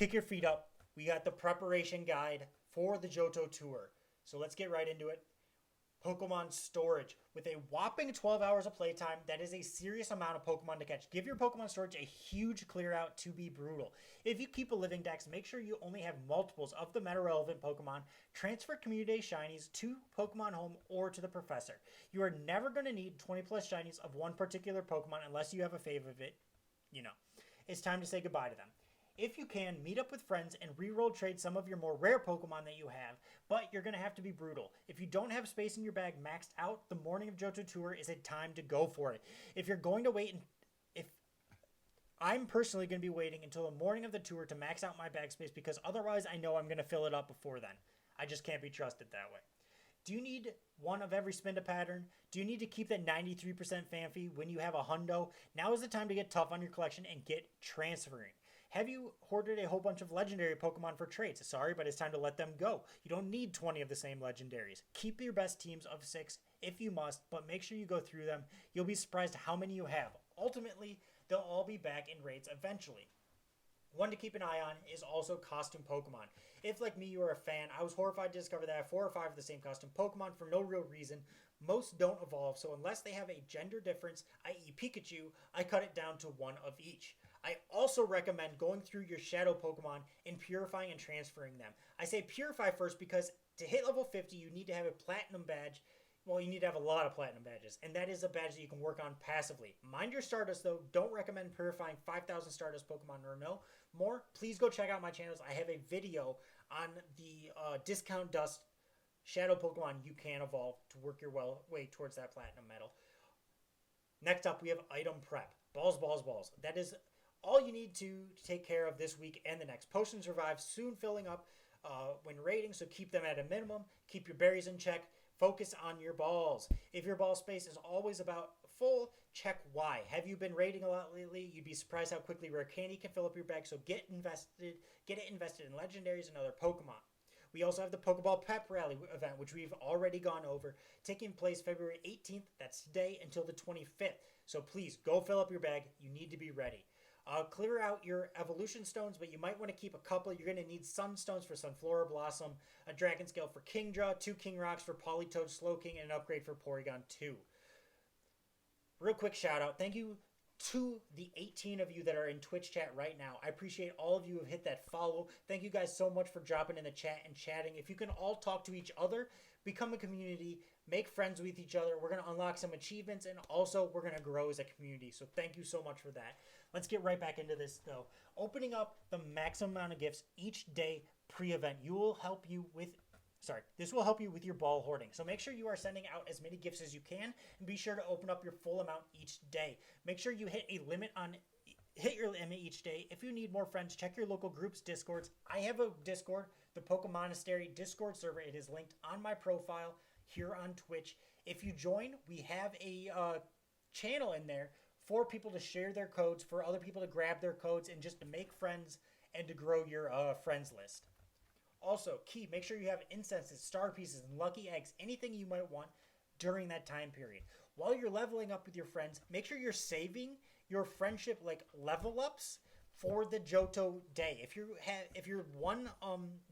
kick your feet up. We got the preparation guide for the Johto Tour. So let's get right into it. Pokemon storage. With a whopping 12 hours of playtime, that is a serious amount of Pokemon to catch. Give your Pokemon storage a huge clear out to be brutal. If you keep a living dex, make sure you only have multiples of the meta relevant Pokemon. Transfer Community Day Shinies to Pokemon Home or to the Professor. You are never going to need 20 plus Shinies of one particular Pokemon unless you have a favorite. It's time to say goodbye to them. If you can, meet up with friends and re-roll trade some of your more rare Pokemon that you have, but you're going to have to be brutal. If you don't have space in your bag maxed out, the morning of Johto Tour is a time to go for it. If you're going to wait, if I'm personally going to be waiting until the morning of the tour to max out my bag space because otherwise I know I'm going to fill it up before then. I just can't be trusted that way. Do you need one of every spin to pattern? Do you need to keep that 93% Fanfy when you have a hundo? Now is the time to get tough on your collection and get transferring. Have you hoarded a whole bunch of legendary Pokemon for traits? Sorry, but it's time to let them go. You don't need 20 of the same legendaries. Keep your best teams of 6 if you must, but make sure you go through them. You'll be surprised how many you have. Ultimately, they'll all be back in raids eventually. One to keep an eye on is also costume Pokemon. If, like me, you are a fan, I was horrified to discover that I have 4 or 5 of the same costume Pokemon for no real reason. Most don't evolve, so unless they have a gender difference, i.e. Pikachu, I cut it down to 1 of each. I also recommend going through your shadow Pokemon and purifying and transferring them. I say purify first because to hit level 50, you need to have a platinum badge. Well, you need to have a lot of platinum badges, and that is a badge that you can work on passively. Mind your Stardust, though. Don't recommend purifying 5,000 Stardust Pokemon or no more. Please go check out my channels. I have a video on the discount dust shadow Pokemon you can evolve to work your way towards that platinum medal. Next up, we have item prep. Balls, balls, balls. That is all you need to take care of this week and the next. Potions revive, soon filling up when raiding, so keep them at a minimum. Keep your berries in check. Focus on your balls. If your ball space is always about full, check why. Have you been raiding a lot lately? You'd be surprised how quickly rare candy can fill up your bag, so get it invested in legendaries and other Pokemon. We also have the Pokeball Pep Rally event, which we've already gone over, taking place February 18th, that's today, until the 25th. So please, go fill up your bag. You need to be ready. Clear out your evolution stones, but you might want to keep a couple. You're going to need sunstones for Sunflora Blossom, a dragon scale for Kingdra, 2 King Rocks for Politoed Slowking, and an upgrade for Porygon 2. Real quick shout out. Thank you to the 18 of you that are in Twitch chat right now. I appreciate all of you who have hit that follow. Thank you guys so much for dropping in the chat and chatting. If you can all talk to each other, become a community, make friends with each other. We're going to unlock some achievements, and also we're going to grow as a community. So thank you so much for that. Let's get right back into this, though. Opening up the maximum amount of gifts each day pre-event. This will help you with your ball hoarding. So make sure you are sending out as many gifts as you can, and be sure to open up your full amount each day. Make sure you hit your limit each day. If you need more friends, check your local groups, Discords. I have a Discord, the Pokemon Monastery Discord server. It is linked on my profile here on Twitch. If you join, we have a channel in there for people to share their codes, for other people to grab their codes, and just to make friends and to grow your friends list. Also, make sure you have incenses, star pieces, and lucky eggs, anything you might want during that time period. While you're leveling up with your friends, make sure you're saving your friendship level ups for the Johto day. If you're one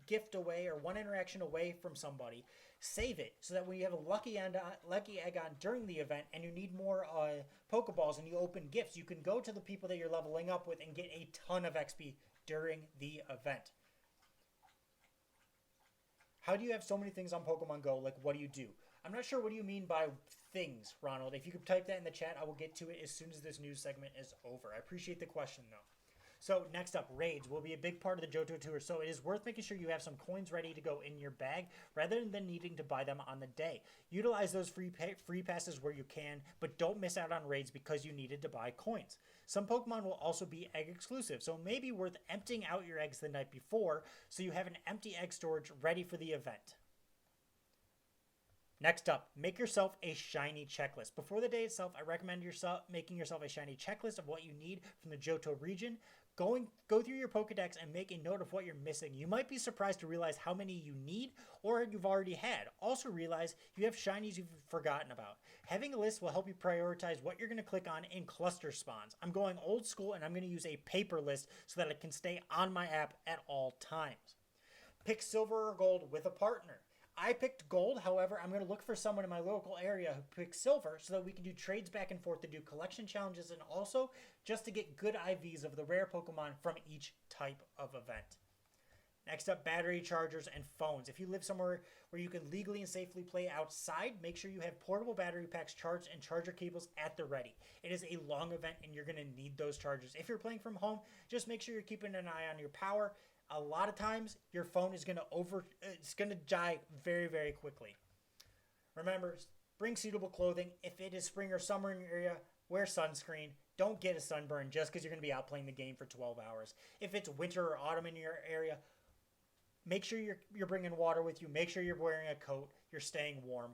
gift away or one interaction away from somebody, save it so that when you have a lucky egg on during the event and you need more Pokeballs and you open gifts, you can go to the people that you're leveling up with and get a ton of XP during the event. How do you have so many things on Pokemon Go? What do you do? I'm not sure what do you mean by things, Ronald. If you could type that in the chat, I will get to it as soon as this news segment is over. I appreciate the question, though. So next up, raids will be a big part of the Johto Tour, so it is worth making sure you have some coins ready to go in your bag rather than needing to buy them on the day. Utilize those free passes where you can, but don't miss out on raids because you needed to buy coins. Some Pokemon will also be egg exclusive, so it may be worth emptying out your eggs the night before so you have an empty egg storage ready for the event. Next up, make yourself a shiny checklist. Before the day itself, I recommend making yourself a shiny checklist of what you need from the Johto region. Go through your Pokedex and make a note of what you're missing. You might be surprised to realize how many you need or you've already had. Also realize you have shinies you've forgotten about. Having a list will help you prioritize what you're going to click on in cluster spawns. I'm going old school and I'm going to use a paper list so that it can stay on my app at all times. Pick silver or gold with a partner. I picked gold, however, I'm going to look for someone in my local area who picked silver so that we can do trades back and forth to do collection challenges and also just to get good IVs of the rare Pokemon from each type of event. Next up, battery chargers and phones. If you live somewhere where you can legally and safely play outside, make sure you have portable battery packs charged and charger cables at the ready. It is a long event and you're going to need those chargers. If you're playing from home, just make sure you're keeping an eye on your power. A lot of times your phone is going to die very, very quickly. Remember, bring suitable clothing. If it is spring or summer in your area, wear sunscreen. Don't get a sunburn just because you're going to be out playing the game for 12 hours. If it's winter or autumn in your area, make sure you're bringing water with you. Make sure you're wearing a coat. You're staying warm.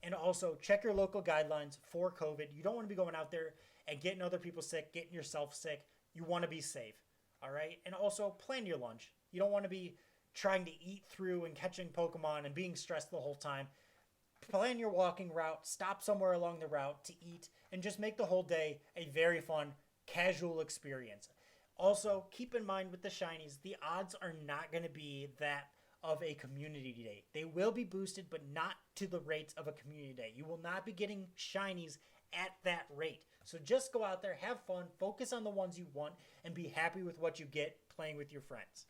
And also, check your local guidelines for COVID. You don't want to be going out there and getting other people sick, getting yourself sick. You want to be safe. All right? And also, plan your lunch. You don't want to be trying to eat through and catching Pokemon and being stressed the whole time. Plan your walking route. Stop somewhere along the route to eat. And just make the whole day a very fun, casual experience. Also, keep in mind with the shinies, the odds are not going to be that of a community day. They will be boosted, but not to the rates of a community day. You will not be getting shinies at that rate. So just go out there, have fun, focus on the ones you want, and be happy with what you get playing with your friends.